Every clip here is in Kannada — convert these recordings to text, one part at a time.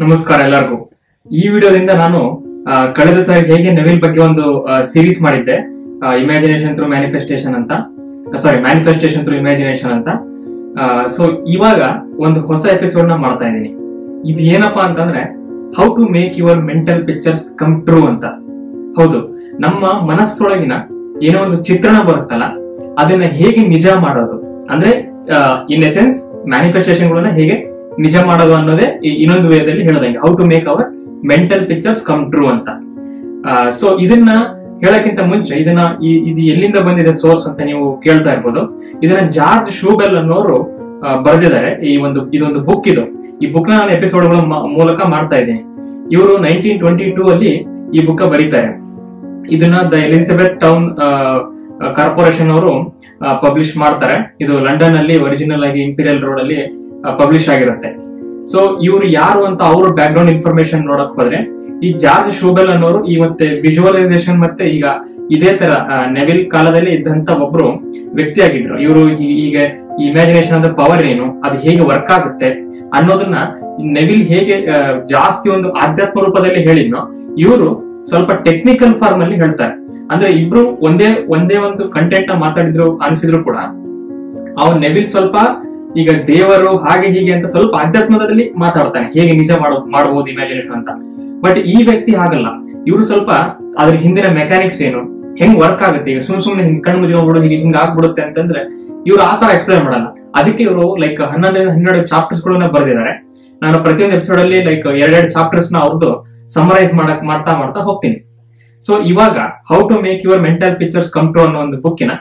ನಮಸ್ಕಾರ ಎಲ್ಲರಿಗೂ. ಈ ವಿಡಿಯೋದಿಂದ ನಾನು ಕಳೆದ ಸಾರಿ ಹೇಗೆ ನೆವಿಲ್ ಬಗ್ಗೆ ಒಂದು ಸೀರೀಸ್ ಮಾಡಿದ್ದೆ, ಇಮ್ಯಾಜಿನೇಷನ್ ಥ್ರೂ ಮ್ಯಾನಿಫೆಸ್ಟೇಷನ್ ಅಂತ, ಮ್ಯಾನಿಫೆಸ್ಟೇಷನ್ ಥ್ರೂ ಇಮ್ಯಾಜಿನೇಷನ್ ಅಂತ. ಸೊ ಇವಾಗ ಒಂದು ಹೊಸ ಎಪಿಸೋಡ್ ನ ಮಾಡ್ತಾ ಇದ್ದೀನಿ. ಇದು ಏನಪ್ಪಾ ಅಂತಂದ್ರೆ how to make your mental pictures come true ಅಂತ. ಹೌದು, ನಮ್ಮ ಮನಸ್ಸೊಳಗಿನ ಏನೋ ಒಂದು ಚಿತ್ರಣ ಬರುತ್ತಲ್ಲ, ಅದನ್ನ ಹೇಗೆ ನಿಜ ಮಾಡೋದು, ಅಂದ್ರೆ ಇನ್ ಎಸೆನ್ಸ್ ಮ್ಯಾನಿಫೆಸ್ಟೇಷನ್ ಗಳನ್ನ ಹೇಗೆ ನಿಜ ಮಾಡೋದು ಅನ್ನೋದೇ ಇನ್ನೊಂದು ವೇದಲ್ಲಿ ಹೇಳೋದಂಗೆ, how to make our mental pictures come true ಅಂತ. ಸೊ ಇದನ್ನ ಹೇಳಕ್ಕಿಂತ ಮುಂಚೆ ಇದು ಎಲ್ಲಿಂದ ಬಂದಿದೆ ಸೋರ್ಸ್ ಅಂತ ನೀವು ಕೇಳ್ತಾ ಇರ್ಬೋದು. ಇದನ್ನ ಜಾರ್ಜ್ ಶೂಬೆಲ್ ಅನ್ನೋರು ಬರೆದಿದ್ದಾರೆ. ಇದೊಂದು ಬುಕ್ ಇದು. ಈ ಬುಕ್ ನ ನಾನು ಎಪಿಸೋಡ್ ಗಳ ಮೂಲಕ ಮಾಡ್ತಾ ಇದ್ದೀನಿ. ಇವರು 1922 ಅಲ್ಲಿ ಈ ಬುಕ್ ಬರೀತಾರೆ. ಇದನ್ನ ದ ಎಲಿಜಬೆತ್ ಟೌನ್ ಕಾರ್ಪೊರೇಷನ್ ಅವರು ಪಬ್ಲಿಷ್ ಮಾಡ್ತಾರೆ. ಇದು ಲಂಡನ್ ಅಲ್ಲಿ ಒರಿಜಿನಲ್ ಆಗಿ ಇಂಪೀರಿಯಲ್ ರೋಡ್ ಅಲ್ಲಿ ಪಬ್ಲಿಷ್ ಆಗಿರುತ್ತೆ. ಸೊ ಇವರು ಯಾರು ಅಂತ ಅವ್ರ ಬ್ಯಾಕ್ ಗ್ರೌಂಡ್ ಇನ್ಫಾರ್ಮೇಶನ್ ನೋಡಕ್ ಹೋದ್ರೆ, ಈ ಜಾರ್ಜ್ ಶೂಬೆಲ್ ಅನ್ನೋರು ಈ ಮತ್ತೆ ವಿಜುವಲೈಸೇಷನ್ ಮತ್ತೆ ಈಗ ಇದೇ ತರ ನೆವಿಲ್ ಕಾಲದಲ್ಲಿ ಇದ್ದಂತ ಒಬ್ರು ವ್ಯಕ್ತಿ ಆಗಿದ್ರು. ಇವರು ಈಗ ಇಮ್ಯಾಜಿನೇಷನ್ ಅಂದ್ರೆ ಪವರ್ ಏನು, ಅದು ಹೇಗೆ ವರ್ಕ್ ಆಗುತ್ತೆ ಅನ್ನೋದನ್ನ ನೆವಿಲ್ ಹೇಗೆ ಜಾಸ್ತಿ ಒಂದು ಆಧ್ಯಾತ್ಮ ರೂಪದಲ್ಲಿ ಹೇಳಿದ್ನೋ, ಇವರು ಸ್ವಲ್ಪ ಟೆಕ್ನಿಕಲ್ ಫಾರ್ಮ್ ಅಲ್ಲಿ ಹೇಳ್ತಾರೆ. ಅಂದ್ರೆ ಇಬ್ರು ಒಂದೇ ಒಂದು ಕಂಟೆಂಟ್ ನ ಮಾತಾಡಿದ್ರು ಅನಿಸಿದ್ರು ಕೂಡ, ಅವ್ರು ನೆವಿಲ್ ಸ್ವಲ್ಪ ಈಗ ದೇವರು ಹಾಗೆ ಹೀಗೆ ಅಂತ ಸ್ವಲ್ಪ ಆಧ್ಯಾತ್ಮದಲ್ಲಿ ಮಾತಾಡ್ತಾನೆ, ಹೇಗೆ ನಿಜ ಮಾಡಬಹುದು ಇಮ್ಯಾಜಿನೇಷನ್ ಅಂತ. ಬಟ್ ಈ ವ್ಯಕ್ತಿ ಹಾಗಲ್ಲ. ಇವರು ಸ್ವಲ್ಪ ಅದ್ರ ಹಿಂದಿನ ಮೆಕ್ಯಾನಿಕ್ಸ್ ಏನು, ಹೆಂಗ್ ವರ್ಕ್ ಆಗುತ್ತೆ, ಈಗ ಸುಮ್ನೆ ಹಿಂಗ್ ಕಣ್ಣು ಮುಚ್ಕೊಂಡ್ಬಿಡು ಹಿಂಗ ಆಗ್ಬಿಡುತ್ತೆ ಅಂತಂದ್ರೆ ಇವ್ರು ಆ ತರ ಎಕ್ಸ್ಪ್ಲೈನ್ ಮಾಡಲ್ಲ. ಅದಕ್ಕೆ ಇವರು ಲೈಕ್ 11-12 ಚಾಪ್ಟರ್ಸ್ ಗಳನ್ನ ಬರೆದಿದ್ದಾರೆ. ನಾನು ಪ್ರತಿಯೊಂದು ಎಪಿಸೋಡ್ ಅಲ್ಲಿ ಲೈಕ್ 2 ಚಾಪ್ಟರ್ಸ್ ನ ಅವ್ರದ್ದು ಸಮರೈಸ್ ಮಾಡ್ತಾ ಹೋಗ್ತೀನಿ. ಸೊ ಇವಾಗ how to make your mental pictures come true ಅನ್ನೋ ಒಂದು ಬುಕ್ಕಿನ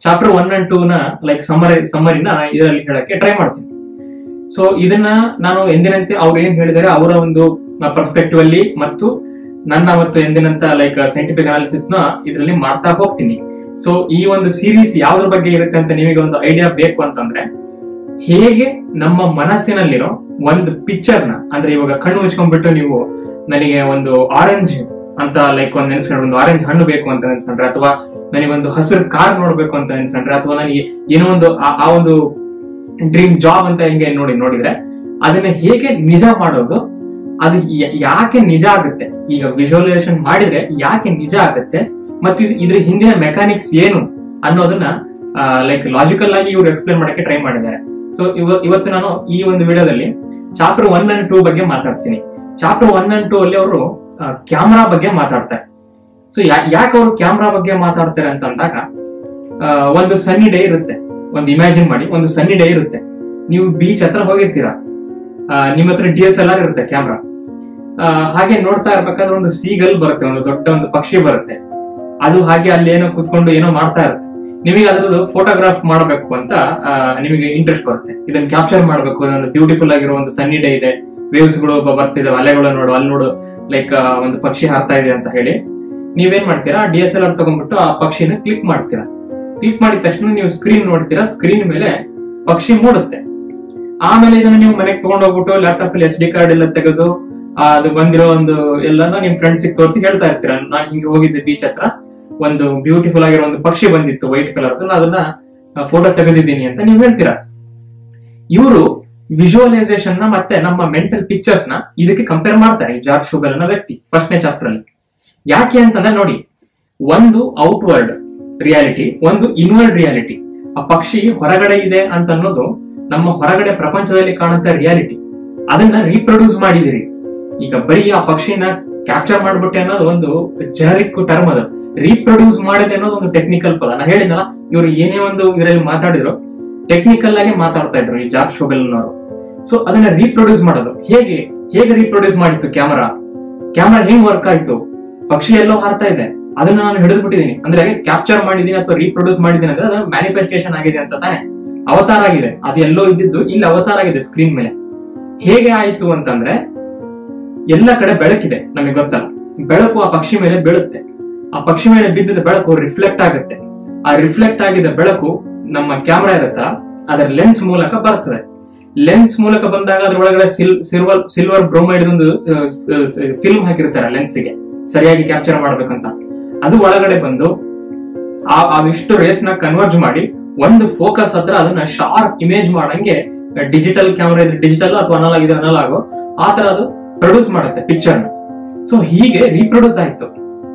ಚಾಪ್ಟರ್ 1 and 2 ನ ಲೈಕ್ ಸಮ್ಮರಿನ ಇದರಲ್ಲಿ ಹೇಳಕ್ಕೆ ಟ್ರೈ ಮಾಡ್ತೀನಿ. ಸೊ ಇದನ್ನ ನಾನು ಎಂದಿನಂತೆ ಅವ್ರು ಏನ್ ಹೇಳಿದಾರೆ ಅವರ ಒಂದು ಪರ್ಸ್ಪೆಕ್ಟಿವ್ ಅಲ್ಲಿ ಮತ್ತು ನನ್ನ ಮತ್ತು ಎಂದಿನಂತ ಲೈಕ್ ಸೈಂಟಿಫಿಕ್ ಅನಾಲಿಸಿಸ್ ನ ಇದರಲ್ಲಿ ಮಾಡ್ತಾ ಹೋಗ್ತೀನಿ. ಸೊ ಈ ಒಂದು ಸೀರೀಸ್ ಯಾವ್ದ್ರ ಬಗ್ಗೆ ಇರುತ್ತೆ ಅಂತ ನಿಮಗೆ ಒಂದು ಐಡಿಯಾ ಬೇಕು ಅಂತಂದ್ರೆ, ಹೇಗೆ ನಮ್ಮ ಮನಸ್ಸಿನಲ್ಲಿರೋ ಒಂದು ಪಿಕ್ಚರ್ ನ, ಅಂದ್ರೆ ಇವಾಗ ಕಣ್ಣು ಮುಚ್ಕೊಂಡ್ಬಿಟ್ಟು ನೀವು ನನಗೆ ಒಂದು ಆರೆಂಜ್ ಅಂತ ಲೈಕ್ ಒಂದು ನೆನ್ಸ್ಕೊಂಡ್ರೆ, ಒಂದು ಆರೆಂಜ್ ಹಣ್ಣು ಬೇಕು ಅಂತ ನೆನ್ಸ್ಕೊಂಡ್ರೆ, ಅಥವಾ ನನಗೊಂದು ಹಸಿರು ಕಾರ್ ನೋಡ್ಬೇಕು ಅಂತ ನೆನ್ಸ್ಕೊಂಡ್ರೆ, ಅಥವಾ ನನಗೆ ಏನೋ ಒಂದು ಆ ಒಂದು ಡ್ರೀಮ್ ಜಾಬ್ ಅಂತ ಹಿಂಗೆ ನೋಡಿದ್ರೆ ಅದನ್ನ ಹೇಗೆ ನಿಜ ಮಾಡೋದು, ಅದು ಯಾಕೆ ನಿಜ ಆಗುತ್ತೆ, ಈಗ ವಿಜುವಲೈಸೇಷನ್ ಮಾಡಿದ್ರೆ ಯಾಕೆ ನಿಜ ಆಗುತ್ತೆ, ಮತ್ತು ಇದ್ರ ಹಿಂದಿನ ಮೆಕ್ಯಾನಿಕ್ಸ್ ಏನು ಅನ್ನೋದನ್ನ ಲೈಕ್ ಲಾಜಿಕಲ್ ಆಗಿ ಇವ್ರು ಎಕ್ಸ್ಪ್ಲೇನ್ ಮಾಡಕ್ಕೆ ಟ್ರೈ ಮಾಡಿದ್ದಾರೆ. ಸೊ ಇವತ್ತು ನಾನು ಈ ಒಂದು ವಿಡಿಯೋದಲ್ಲಿ ಚಾಪ್ಟರ್ 1 and 2 ಬಗ್ಗೆ ಮಾತಾಡ್ತೀನಿ. ಚಾಪ್ಟರ್ 1 and 2 ಅಲ್ಲಿ ಅವರು ಕ್ಯಾಮ್ರಾ ಬಗ್ಗೆ ಮಾತಾಡ್ತಾರೆ. ಸೊ ಯಾಕೆ ಅವರು ಕ್ಯಾಮ್ರಾ ಬಗ್ಗೆ ಮಾತಾಡ್ತಾರೆ ಅಂತ ಅಂದಾಗ, ಒಂದು ಸನ್ನಿ ಡೇ ಇರುತ್ತೆ. ಒಂದು ಇಮ್ಯಾಜಿನ್ ಮಾಡಿ, ಒಂದು ಸನ್ನಿ ಡೇ ಇರುತ್ತೆ. ನೀವು ಬೀಚ್ ಹತ್ರ ಹೋಗಿರ್ತೀರಾ, ನಿಮ್ಮ ಹತ್ರ DSLR ಇರುತ್ತೆ ಕ್ಯಾಮ್ರಾ. ಹಾಗೆ ನೋಡ್ತಾ ಇರ್ಬೇಕಾದ್ರೆ ಒಂದು ಸೀಗಲ್ ಬರುತ್ತೆ, ಒಂದು ದೊಡ್ಡ ಒಂದು ಪಕ್ಷಿ ಬರುತ್ತೆ. ಅದು ಹಾಗೆ ಅಲ್ಲಿ ಏನೋ ಕುತ್ಕೊಂಡು ಏನೋ ಮಾಡ್ತಾ ಇರುತ್ತೆ. ನಿಮಗೆ ಅದ್ರದ್ದು ಫೋಟೋಗ್ರಾಫ್ ಮಾಡಬೇಕು ಅಂತ ನಿಮಗೆ ಇಂಟ್ರೆಸ್ಟ್ ಬರುತ್ತೆ. ಇದನ್ನ ಕ್ಯಾಪ್ಚರ್ ಮಾಡಬೇಕು, ಒಂದು ಬ್ಯೂಟಿಫುಲ್ ಆಗಿರೋ ಒಂದು ಸನ್ನಿ ಡೇ ಇದೆ, ವೇವ್ಸ್ ಗಳು ಬರ್ತಿದೆ, ಅಲೆಗಳು ನೋಡು, ಅಲ್ಲಿ ನೋಡು, ಲೈಕ್ ಒಂದು ಪಕ್ಷಿ ಹಾರ್ತಾ ಇದೆ ಅಂತ ಹೇಳಿ ನೀವೇನ್ ಮಾಡ್ತೀರಾ, DSLR ತಗೊಂಡ್ಬಿಟ್ಟು ಆ ಪಕ್ಷಿನ ಕ್ಲಿಕ್ ಮಾಡ್ತೀರಾ. ಕ್ಲಿಕ್ ಮಾಡಿದ ತಕ್ಷಣ ನೀವು ಸ್ಕ್ರೀನ್ ನೋಡ್ತೀರಾ, ಸ್ಕ್ರೀನ್ ಮೇಲೆ ಪಕ್ಷಿ ಮೂಡುತ್ತೆ. ಆಮೇಲೆ ಇದನ್ನ ನೀವು ಮನೆಗೆ ತಗೊಂಡೋಗ್ಬಿಟ್ಟು ಲ್ಯಾಪ್ಟಾಪ್ ಅಲ್ಲಿ SD ಕಾರ್ಡ್ ಎಲ್ಲ ತೆಗೆದು ಅದು ಬಂದಿರೋ ಒಂದು ಎಲ್ಲಾನು ನಿಮ್ ಫ್ರೆಂಡ್ಸ್ ತೋರಿಸಿ ಹೇಳ್ತಾ ಇರ್ತೀರಾ, ನಾನು ಹಿಂಗೆ ಹೋಗಿದ್ದೆ ಬೀಚ್ ಹತ್ರ, ಒಂದು ಬ್ಯೂಟಿಫುಲ್ ಆಗಿರೋ ಒಂದು ಪಕ್ಷಿ ಬಂದಿತ್ತು ವೈಟ್ ಕಲರ್, ಅದನ್ನ ಫೋಟೋ ತೆಗೆದಿದ್ದೀನಿ ಅಂತ ನೀವು ಹೇಳ್ತೀರಾ. ಇವರು ವಿಜುವಲೈಸೇಷನ್ ನ ಮತ್ತೆ ನಮ್ಮ ಮೆಂಟಲ್ ಪಿಕ್ಚರ್ಸ್ ನ ಇದಕ್ಕೆ ಕಂಪೇರ್ ಮಾಡ್ತಾರೆ, ಈ ಜಾರ್ಜ್ ಶೂಬೆಲ್ ಅನ್ನೋ ವ್ಯಕ್ತಿ ಫಸ್ಟ್ನೇ ಚಾಪ್ಟರ್ ಅಲ್ಲಿ. ಯಾಕೆ ಅಂತಂದ್ರೆ ನೋಡಿ, ಒಂದು ಔಟ್ವರ್ಡ್ ರಿಯಾಲಿಟಿ, ಒಂದು ಇನ್ವರ್ಡ್ ರಿಯಾಲಿಟಿ. ಆ ಪಕ್ಷಿ ಹೊರಗಡೆ ಇದೆ ಅಂತ ಅನ್ನೋದು ನಮ್ಮ ಹೊರಗಡೆ ಪ್ರಪಂಚದಲ್ಲಿ ಕಾಣುತ್ತ ರಿಯಾಲಿಟಿ. ಅದನ್ನ ರೀಪ್ರೊಡ್ಯೂಸ್ ಮಾಡಿದಿರಿ. ಈಗ ಬರೀ ಆ ಪಕ್ಷಿನ ಕ್ಯಾಪ್ಚರ್ ಮಾಡ್ಬಿಟ್ಟೆ ಅನ್ನೋದು ಒಂದು ಜನರಿಕ್ ಟರ್ಮ್. ಅದು ರೀಪ್ರೊಡ್ಯೂಸ್ ಮಾಡಿದೆ ಅನ್ನೋದು ಒಂದು ಟೆಕ್ನಿಕಲ್ ಪದ. ನಾ ಹೇಳಿದ್ನಲ್ಲ, ಇವರು ಏನೇ ಒಂದು ಇದರಲ್ಲಿ ಮಾತಾಡಿದ್ರು ಟೆಕ್ನಿಕಲ್ ಆಗಿ ಮಾತಾಡ್ತಾ ಇದ್ರು ಈ ಜಾರ್ಜ್ ಶೂಬೆಲ್ ಅನ್ನೋರು. ಸೊ ಅದನ್ನ ರೀಪ್ರೊಡ್ಯೂಸ್ ಮಾಡೋದು ಹೇಗೆ ರೀಪ್ರೊಡ್ಯೂಸ್ ಮಾಡಿತ್ತು ಕ್ಯಾಮರಾ ಹೆಂಗ್ ವರ್ಕ್ ಆಯ್ತು, ಪಕ್ಷಿ ಎಲ್ಲೋ ಹಾರ್ತಾ ಇದೆ, ಅದನ್ನ ನಾನು ಹಿಡಿದು ಬಿಟ್ಟಿದ್ದೀನಿ ಅಂದ್ರೆ ಕ್ಯಾಪ್ಚರ್ ಮಾಡಿದೀನಿ ಅಥವಾ ರೀಪ್ರೊಡ್ಯೂಸ್ ಮಾಡಿದೀನಿ ಅಂದ್ರೆ ಅದು ಮ್ಯಾನಿಫೆಸ್ಟೇಷನ್ ಆಗಿದೆ ಅಂತ ತಾನೆ, ಅವತಾರ ಆಗಿದೆ. ಅದು ಎಲ್ಲೋ ಇದ್ದಿದ್ದು ಇಲ್ಲಿ ಅವತಾರ ಆಗಿದೆ ಸ್ಕ್ರೀನ್ ಮೇಲೆ. ಹೇಗೆ ಆಯ್ತು ಅಂತಂದ್ರೆ, ಎಲ್ಲ ಕಡೆ ಬೆಳಕಿದೆ, ನಮಗೆ ಗೊತ್ತಲ್ಲ, ಬೆಳಕು ಆ ಪಕ್ಷಿ ಮೇಲೆ ಬೀಳುತ್ತೆ. ಆ ಪಕ್ಷಿ ಮೇಲೆ ಬಿದ್ದಿದ್ದ ಬೆಳಕು ರಿಫ್ಲೆಕ್ಟ್ ಆಗುತ್ತೆ. ಆ ರಿಫ್ಲೆಕ್ಟ್ ಆಗಿದ್ದ ಬೆಳಕು ನಮ್ಮ ಕ್ಯಾಮ್ರಾ ಇರುತ್ತಲ್ಲ ಅದರ ಲೆನ್ಸ್ ಮೂಲಕ ಬರ್ತದೆ. ಲೆನ್ಸ್ ಮೂಲಕ ಬಂದಾಗ ಅದ್ರ ಒಳಗಡೆ ಸಿಲ್ವರ್ ಬ್ರೋಮೈಡ್ ಒಂದು ಫಿಲ್ಮ್ ಹಾಕಿರ್ತಾರೆ ಲೆನ್ಸ್ಗೆ ಸರಿಯಾಗಿ ಕ್ಯಾಪ್ಚರ್ ಮಾಡ್ಬೇಕಂತ. ಅದು ಒಳಗಡೆ ಬಂದು ಅದಿಷ್ಟು ರೇಸ್ ನ ಕನ್ವರ್ಜ್ ಮಾಡಿ ಒಂದು ಫೋಕಸ್ ಹತ್ರ ಅದನ್ನ ಶಾರ್ಪ್ ಇಮೇಜ್ ಮಾಡಂಗೆ ಡಿಜಿಟಲ್ ಕ್ಯಾಮ್ರಾ ಇದ್ರೆ ಡಿಜಿಟಲ್ ಅಥವಾ ಅನಲಾಗ್ ಇದ್ರೆ ಅನಲಾಗೋ ಆ ತರ ಅದು ಪ್ರೊಡ್ಯೂಸ್ ಮಾಡುತ್ತೆ ಪಿಕ್ಚರ್. ಸೊ ಹೀಗೆ ರೀಪ್ರೊಡ್ಯೂಸ್ ಆಯ್ತು.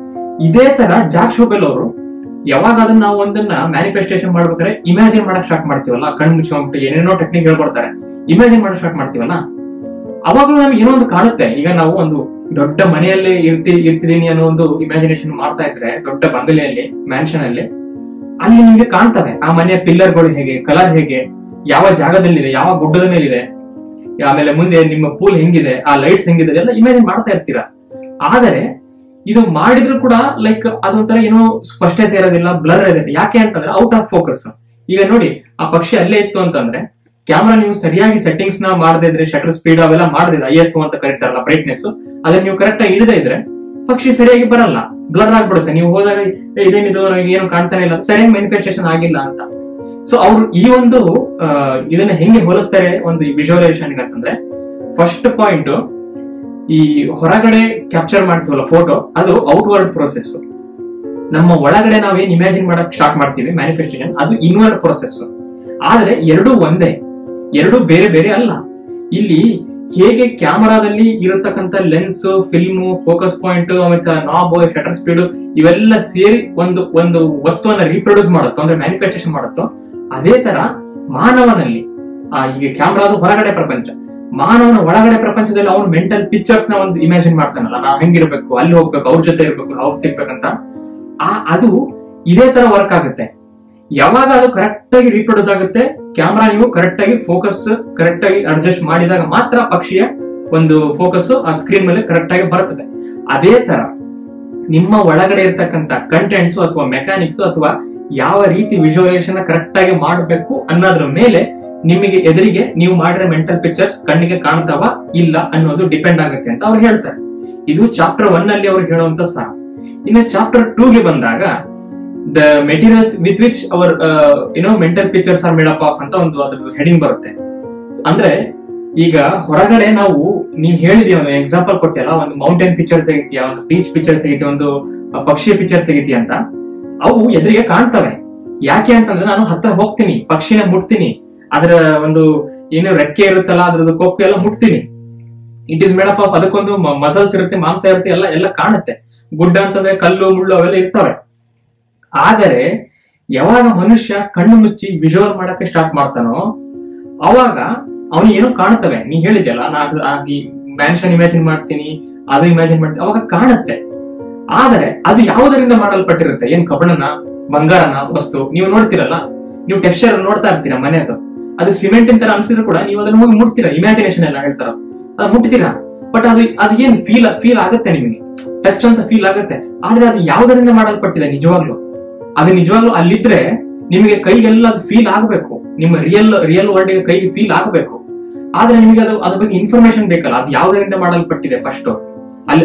ಇದೇ ತರ ಜಾಕ್ ಶೋಬೆಲ್ ಅವರು ಯಾವಾಗ ಅದನ್ನ ನಾವು ಒಂದನ್ನ ಮ್ಯಾನಿಫೆಸ್ಟೇಷನ್ ಮಾಡ್ಬೇಕಾದ್ರೆ ಇಮ್ಯಾಜಿನ್ ಮಾಡಕ್ ಸ್ಟಾರ್ಟ್ ಮಾಡ್ತೀವಲ್ಲ, ಕಣ್ ಮುಚ್ಕೊಂಡ್ಬಿಟ್ಟು ಏನೇನೋ ಟೆಕ್ನಿಕ್ ಹೇಳ್ಕೊಡ್ತಾರೆ, ಇಮ್ಯಾಜಿನ್ ಮಾಡಕ್ ಸ್ಟಾರ್ಟ್ ಮಾಡ್ತೀವಲ್ಲ, ಅವಾಗಲೂ ನಮ್ಗೆ ಏನೋ ಒಂದು ಕಾಣುತ್ತೆ. ಈಗ ನಾವು ಒಂದು ದೊಡ್ಡ ಮನೆಯಲ್ಲಿ ಇರ್ತಿದೀನಿ ಅನ್ನೋ ಒಂದು ಇಮ್ಯಾಜಿನೇಷನ್ ಮಾಡ್ತಾ ಇದ್ರೆ, ದೊಡ್ಡ ಬಂಗಲೆಯಲ್ಲಿ, ಮ್ಯಾನ್ಷನ್ ಅಲ್ಲಿ, ಅಲ್ಲಿ ನಿಮ್ಗೆ ಕಾಣ್ತವೆ ಆ ಮನೆಯ ಪಿಲ್ಲರ್ಗಳು ಹೇಗೆ, ಕಲರ್ ಹೇಗೆ, ಯಾವ ಜಾಗದಲ್ಲಿದೆ, ಯಾವ ಗುಡ್ಡದ ಮೇಲಿದೆ, ಆಮೇಲೆ ಮುಂದೆ ನಿಮ್ಮ ಪೂಲ್ ಹೆಂಗಿದೆ, ಆ ಲೈಟ್ಸ್ ಹೆಂಗಿದೆ, ಎಲ್ಲ ಇಮ್ಯಾಜಿನ್ ಮಾಡ್ತಾ ಇರ್ತೀರಾ. ಆದರೆ ಇದು ಮಾಡಿದ್ರು ಕೂಡ ಲೈಕ್ ಅದೊಂಥರ ಏನೋ ಸ್ಪಷ್ಟತೆ ಇರೋದಿಲ್ಲ, ಬ್ಲರ್ ಇರೋದಿಲ್ಲ. ಯಾಕೆ ಅಂತಂದ್ರೆ ಔಟ್ ಆಫ್ ಫೋಕಸ್. ಈಗ ನೋಡಿ, ಆ ಪಕ್ಷಿ ಅಲ್ಲೇ ಇತ್ತು ಅಂತಂದ್ರೆ ಕ್ಯಾಮ್ರಾ ನೀವು ಸರಿಯಾಗಿ ಸೆಟ್ಟಿಂಗ್ಸ್ ನ ಮಾಡದೇ ಇದ್ರೆ, ಶಟರ್ ಸ್ಪೀಡ್ ಅವೆಲ್ಲ ಮಾಡದಿದ್ರೆ, ISO ಅಂತ ಕರೀತಾರಲ್ಲ, ಬ್ರೈಟ್ನೆಸ್, ಅದನ್ನ ನೀವು ಕರೆಕ್ಟ್ ಆಗಿ ಇಡದೇ ಇದ್ರೆ ಪಕ್ಷಿ ಸರಿಯಾಗಿ ಬರಲ್ಲ, ಬ್ಲರ್ ಆಗ್ಬಿಡುತ್ತೆ. ನೀವು ಹೋದಾಗ ಇದೇನಿದು ಏನು ಕಾಣ್ತಾನೆ ಇಲ್ಲ, ಸರಿಯಾಗಿ ಮ್ಯಾನಿಫೆಸ್ಟೇಷನ್ ಆಗಿಲ್ಲ ಅಂತ. ಸೊ ಅವ್ರು ಈ ಒಂದು ಇದನ್ನ ಹೆಂಗೆ ಹೋಲಿಸ್ತಾರೆ ಒಂದು ವಿಜುವಲೈಸೇಷನ್ ಅಂತಂದ್ರೆ, ಫಸ್ಟ್ ಪಾಯಿಂಟ್, ಈ ಹೊರಗಡೆ ಕ್ಯಾಪ್ಚರ್ ಮಾಡ್ತೀವಲ್ಲ ಫೋಟೋ, ಅದು ಔಟ್ವರ್ಡ್ ಪ್ರೊಸೆಸ್. ನಮ್ಮ ಒಳಗಡೆ ನಾವೇನ್ ಇಮ್ಯಾಜಿನ್ ಮಾಡಕ್ ಸ್ಟಾರ್ಟ್ ಮಾಡ್ತೀವಿ ಮ್ಯಾನಿಫೆಸ್ಟೇಷನ್, ಅದು ಇನ್ವರ್ಡ್ ಪ್ರೊಸೆಸ್. ಆದ್ರೆ ಎರಡೂ ಒಂದೇ, ಎರಡೂ ಬೇರೆ ಬೇರೆ ಅಲ್ಲ. ಇಲ್ಲಿ ಹೇಗೆ ಕ್ಯಾಮರಾದಲ್ಲಿ ಇರತಕ್ಕಂತ ಲೆನ್ಸ್, ಫಿಲ್ಮು, ಫೋಕಸ್ ಪಾಯಿಂಟ್, ಮತ್ತೆ ನಾಬ್, ಶಟರ್ ಸ್ಪೀಡ್ ಇವೆಲ್ಲ ಸೇರಿ ಒಂದು ಒಂದು ವಸ್ತುವನ್ನ ರೀಪ್ರೊಡ್ಯೂಸ್ ಮಾಡುತ್ತೋ, ಅಂದ್ರೆ ಮ್ಯಾನಿಫೆಸ್ಟೇಷನ್ ಮಾಡುತ್ತೋ, ಅದೇ ತರ ಮಾನವನಲ್ಲಿ ಈಗ ಕ್ಯಾಮ್ರಾದ ಹೊರಗಡೆ ಪ್ರಪಂಚ, ಮಾನವನ ಒಳಗಡೆ ಪ್ರಪಂಚದಲ್ಲಿ ಅವ್ನು ಮೆಂಟಲ್ ಪಿಕ್ಚರ್ಸ್ ನ ಒಂದು ಇಮ್ಯಾಜಿನ್ ಮಾಡ್ತಾನಲ್ಲ, ನಾ ಹೆಂಗಿರ್ಬೇಕು, ಅಲ್ಲಿ ಹೋಗ್ಬೇಕು, ಅವ್ರ ಜೊತೆ ಇರ್ಬೇಕು, ಅವ್ರು ಸಿಗ್ಬೇಕಂತ, ಅದು ಇದೇ ತರ ವರ್ಕ್ ಆಗುತ್ತೆ. ಯಾವಾಗ ಅದು ಕರೆಕ್ಟ್ ಆಗಿ ರೀಪ್ರೊಡ್ಯೂಸ್ ಆಗುತ್ತೆ, ಕ್ಯಾಮ್ರಾ ನೀವು ಕರೆಕ್ಟ್ ಆಗಿ ಫೋಕಸ್ ಕರೆಕ್ಟ್ ಆಗಿ ಅಡ್ಜಸ್ಟ್ ಮಾಡಿದಾಗ ಮಾತ್ರ ಪಕ್ಷಿಯ ಒಂದು ಫೋಕಸ್ ಆ ಸ್ಕ್ರೀನ್ ಮೇಲೆ ಕರೆಕ್ಟ್ ಆಗಿ ಬರುತ್ತದೆ. ಅದೇ ತರ ನಿಮ್ಮ ಒಳಗಡೆ ಇರ್ತಕ್ಕಂಥ ಕಂಟೆಂಟ್ಸ್ ಅಥವಾ ಮೆಕ್ಯಾನಿಕ್ಸ್ ಅಥವಾ ಯಾವ ರೀತಿ ವಿಜುವಲೈಸೇಷನ್ ಕರೆಕ್ಟ್ ಆಗಿ ಮಾಡಬೇಕು ಅನ್ನೋದ್ರ ಮೇಲೆ ನಿಮಗೆ ಎದುರಿಗೆ ನೀವು ಮಾಡಿರೋ ಮೆಂಟಲ್ ಪಿಕ್ಚರ್ಸ್ ಕಣ್ಣಿಗೆ ಕಾಣ್ತಾವ ಇಲ್ಲ ಅನ್ನೋದು ಡಿಪೆಂಡ್ ಆಗುತ್ತೆ ಅಂತ ಅವ್ರು ಹೇಳ್ತಾರೆ. ಇದು ಚಾಪ್ಟರ್ 1 ಅಲ್ಲಿ ಅವ್ರು ಹೇಳುವಂತ ಸಾರ. ಇನ್ನು ಚಾಪ್ಟರ್ 2 ಗೆ ಬಂದಾಗ, the materials with which our mental pictures are made up of ಅಂತ ಒಂದು ಅದ್ರ ಹೆಡಿಂಗ್ ಬರುತ್ತೆ. ಅಂದ್ರೆ ಈಗ ಹೊರಗಡೆ ನಾವು, ನೀನ್ ಹೇಳಿದೀಯ, ಒಂದು ಎಕ್ಸಾಂಪಲ್ ಕೊಟ್ಟಿಯಲ್ಲ, ಒಂದು ಮೌಂಟೇನ್ ಪಿಕ್ಚರ್ ತೆಗಿತೀಯ, ಒಂದು ಬೀಚ್ ಪಿಕ್ಚರ್ ತೆಗಿತೀಯ, ಒಂದು ಪಕ್ಷಿಯ ಪಿಕ್ಚರ್ ತೆಗಿತೀಯ ಅಂತ, ಅವು ಎದುರಿಗೆ ಕಾಣ್ತವೆ. ಯಾಕೆ ಅಂತಂದ್ರೆ ನಾನು ಹತ್ರ ಹೋಗ್ತೀನಿ, ಪಕ್ಷಿನ ಮುಟ್ತೀನಿ, ಅದರ ಒಂದು ಏನು ರೆಕ್ಕೆ ಇರುತ್ತಲ್ಲ, ಅದ್ರದ್ದು ಕೊಕ್ಕು ಎಲ್ಲ ಮುಟ್ತೀನಿ. It is made up of, ಅದಕ್ಕೊಂದು ಮಸಲ್ಸ್ ಇರುತ್ತೆ, ಮಾಂಸ ಇರುತ್ತೆ, ಎಲ್ಲ ಕಾಣುತ್ತೆ. ಗುಡ್ಡ ಅಂತಂದ್ರೆ ಕಲ್ಲು ಮುಳ್ಳು ಅವೆಲ್ಲ ಇರ್ತವೆ. ಆದರೆ ಯಾವಾಗ ಮನುಷ್ಯ ಕಣ್ಣು ಮುಚ್ಚಿ ವಿಜುವಲ್ ಮಾಡಕ್ಕೆ ಸ್ಟಾರ್ಟ್ ಮಾಡ್ತಾನೋ, ಅವಾಗ ಅವನಿಗೆ ಏನೋ ಕಾಣುತ್ತವೆ. ನೀ ಹೇಳಿದ್ಯಲ್ಲ, ಮ್ಯಾನ್ಷನ್ ಇಮ್ಯಾಜಿನ್ ಮಾಡ್ತೀನಿ, ಅದು ಇಮ್ಯಾಜಿನ್ ಮಾಡ್ತೀನಿ, ಅವಾಗ ಕಾಣುತ್ತೆ. ಆದರೆ ಅದು ಯಾವುದರಿಂದ ಮಾಡಲ್ಪಟ್ಟಿರುತ್ತೆ? ಏನ್ ಕಬ್ಬಣನ, ಬಂಗಾರನ ವಸ್ತು ನೀವು ನೋಡ್ತಿರಲ್ಲ, ನೀವು ಟೆಕ್ಸ್ಚರ್ ನೋಡ್ತಾ ಇರ್ತೀರ ಮನೆಯದು, ಅದು ಸಿಮೆಂಟ್ ತರ ಅನ್ಸಿದ್ರು ಕೂಡ ನೀವು ಅದನ್ನ ಹೋಗಿ ಮುಟ್ತೀರಾ, ಇಮ್ಯಾಜಿನೇಷನ್ ಎಲ್ಲ ಹೇಳ್ತಾರ, ಅದು ಮುಟ್ತೀರಾ. ಬಟ್ ಅದು ಏನ್ ಫೀಲ್ ಆಗುತ್ತೆ, ನಿಮಗೆ ಟಚ್ ಅಂತ ಫೀಲ್ ಆಗುತ್ತೆ. ಆದ್ರೆ ಅದು ಯಾವುದರಿಂದ ಮಾಡಲ್ಪಟ್ಟಿದೆ ನಿಜವಾಗ್ಲು? ಅದು ನಿಜವಾಗ್ಲೂ ಅಲ್ಲಿದ್ರೆ ನಿಮಗೆ ಕೈಗೆಲ್ಲ ಅದು ಫೀಲ್ ಆಗಬೇಕು, ನಿಮ್ಮ ರಿಯಲ್ ವರ್ಲ್ಡ್ ಗೆ ಕೈಗೆ ಫೀಲ್ ಆಗಬೇಕು. ಆದ್ರೆ ನಿಮಗೆ ಅದ್ರ ಬಗ್ಗೆ ಇನ್ಫಾರ್ಮೇಶನ್ ಬೇಕಲ್ಲ, ಅದು ಯಾವುದರಿಂದ ಮಾಡಲ್ಪಟ್ಟಿದೆ ಫಸ್ಟ್,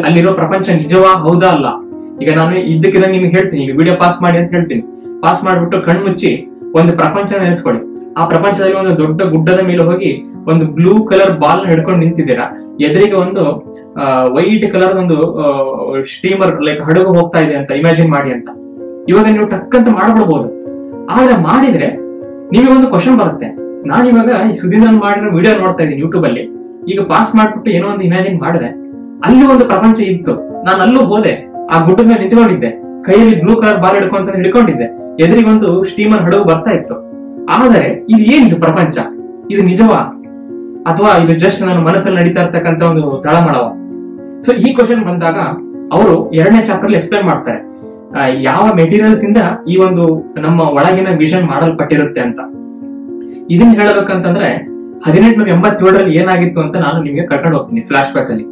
ಅಲ್ಲಿರೋ ಪ್ರಪಂಚ ನಿಜವಾ ಹೌದಾ ಅಲ್ಲ. ಈಗ ನಾನು ಇದ್ದಕ್ಕಿದ್ದ ನಿಮ್ಗೆ ಹೇಳ್ತೀನಿ, ಈಗ ವಿಡಿಯೋ ಪಾಸ್ ಮಾಡಿ ಅಂತ ಹೇಳ್ತೀನಿ, ಪಾಸ್ ಮಾಡ್ಬಿಟ್ಟು ಕಣ್ಮುಚ್ಚಿ ಒಂದು ಪ್ರಪಂಚ ನೆನೆಸ್ಕೊಳ್ಳಿ. ಆ ಪ್ರಪಂಚದಲ್ಲಿ ಒಂದು ದೊಡ್ಡ ಗುಡ್ಡದ ಮೇಲೆ ಹೋಗಿ ಒಂದು ಬ್ಲೂ ಕಲರ್ ಬಾಲ್ ಹಿಡ್ಕೊಂಡು ನಿಂತಿದ್ದೀರಾ, ಎದುರಿಗೆ ಒಂದು ವೈಟ್ ಕಲರ್ ಒಂದು ಸ್ಟೀಮರ್ ಲೈಕ್ ಹಡಗು ಹೋಗ್ತಾ ಇದೆ ಅಂತ ಇಮ್ಯಾಜಿನ್ ಮಾಡಿ ಅಂತ. ಇವಾಗ ನೀವು ಟಕ್ಕಂತ ಮಾಡ್ಬಿಡ್ಬೋದು. ಆದ್ರೆ ಮಾಡಿದ್ರೆ ನಿಮಗೆ ಒಂದು ಕ್ವಶನ್ ಬರುತ್ತೆ, ನಾನು ಇವಾಗ ಸುದೀನ ಮಾಡಿರೋ ವಿಡಿಯೋ ನೋಡ್ತಾ ಇದ್ದೀನಿ ಯೂಟ್ಯೂಬ್ ಅಲ್ಲಿ, ಈಗ ಪಾಸ್ ಮಾಡ್ಬಿಟ್ಟು ಏನೋ ಒಂದು ಇಮ್ಯಾಜಿನ್ ಮಾಡಿದೆ, ಅಲ್ಲಿ ಒಂದು ಪ್ರಪಂಚ ಇತ್ತು, ನಾನು ಅಲ್ಲೂ ಹೋದೆ, ಆ ಗುಡ್ಡದ ಮೇಲೆ ನಿಂತ್ಕೊಂಡಿದ್ದೆ, ಕೈಯಲ್ಲಿ ಬ್ಲೂ ಕಲರ್ ಬಾಲ್ ಹಿಡ್ಕೊಂಡಿದ್ದೆ, ಎದುರಿಗೆ ಒಂದು ಸ್ಟೀಮರ್ ಹಡಗು ಬರ್ತಾ ಇತ್ತು. ಆದರೆ ಇದು ಏನಿದು ಪ್ರಪಂಚ? ಇದು ನಿಜವಾ ಅಥವಾ ಇದು ಜಸ್ಟ್ ನನ್ನ ಮನಸ್ಸಲ್ಲಿ ನಡೀತಾ ಇರ್ತಕ್ಕಂಥ ಒಂದು ತಳಮಳವ? ಸೊ ಈ ಕ್ವಶನ್ ಬಂದಾಗ ಅವರು 2ನೇ ಚಾಪ್ಟರ್ ಅಲ್ಲಿ ಎಕ್ಸ್ಪ್ಲೈನ್ ಮಾಡ್ತಾರೆ ಯಾವ ಮೆಟೀರಿಯಲ್ಸ್ ಇಂದ ಈ ಒಂದು ನಮ್ಮ ಒಳಗಿನ ವಿಷನ್ ಮಾಡಲ್ಪಟ್ಟಿರುತ್ತೆ ಅಂತ. ಇದನ್ನ ಹೇಳಬೇಕಂತಂದ್ರೆ 1887ರಲ್ಲಿ ಏನಾಗಿತ್ತು ಅಂತ ನಾನು ನಿಮಗೆ ಕರ್ಕೊಂಡು ಹೋಗ್ತೀನಿ ಫ್ಲಾಶ್ ಬ್ಯಾಕ್ ಅಲ್ಲಿ.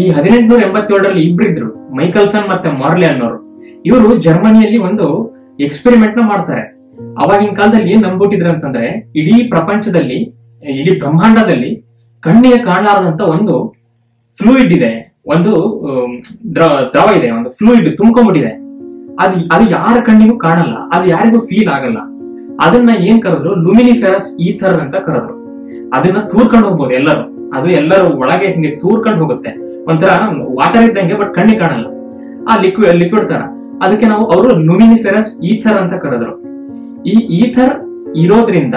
ಈ 1887ರಲ್ಲಿ ಇಬ್ರಿದ್ರು, ಮೈಕಲ್ಸನ್ ಮತ್ತೆ ಮಾರ್ಲೆ ಅನ್ನೋರು. ಇವರು ಜರ್ಮನಿಯಲ್ಲಿ ಒಂದು ಎಕ್ಸ್ಪೆರಿಮೆಂಟ್ ನ ಮಾಡ್ತಾರೆ. ಅವಾಗಿನ ಕಾಲದಲ್ಲಿ ಏನ್ ನಂಬಿಟ್ಟಿದ್ರು ಅಂತಂದ್ರೆ, ಇಡೀ ಪ್ರಪಂಚದಲ್ಲಿ, ಇಡೀ ಬ್ರಹ್ಮಾಂಡದಲ್ಲಿ ಕಣ್ಣಿಗೆ ಕಾಣಲಾರದಂತ ಒಂದು ಫ್ಲೂಯಿಡ್ ಇದೆ, ಒಂದು ದ್ರವ ಇದೆ, ಒಂದು ಫ್ಲೂಯಿಡ್ ತುಂಬ್ಕೊಂಡ್ಬಿಟ್ಟಿದೆ. ಅದು ಯಾರ ಕಣ್ಣಿಗೂ ಕಾಣಲ್ಲ, ಅದು ಯಾರಿಗೂ ಫೀಲ್ ಆಗಲ್ಲ. ಅದನ್ನ ಏನ್ ಕರೆದ್ರು, ಲುಮಿನಿಫೆರಸ್ ಈಥರ್ ಅಂತ ಕರೆದ್ರು. ಅದನ್ನ ತೂರ್ಕೊಂಡು ಹೋಗ್ಬೋದು ಎಲ್ಲರೂ, ಅದು ಎಲ್ಲರೂ ಒಳಗೆ ಹಿಂಗೆ ತೂರ್ಕೊಂಡು ಹೋಗುತ್ತೆ, ಒಂಥರ ವಾಟರ್ ಇದ್ದಂಗೆ, ಬಟ್ ಕಣ್ಣಿಗೆ ಕಾಣಲ್ಲ, ಆ ಲಿಕ್ವಿಡ್ ತರ. ಅದಕ್ಕೆ ಅವರು ಲುಮಿನಿಫೆರಸ್ ಈಥರ್ ಅಂತ ಕರೆದ್ರು. ಈ ಈಥರ್ ಇರೋದ್ರಿಂದ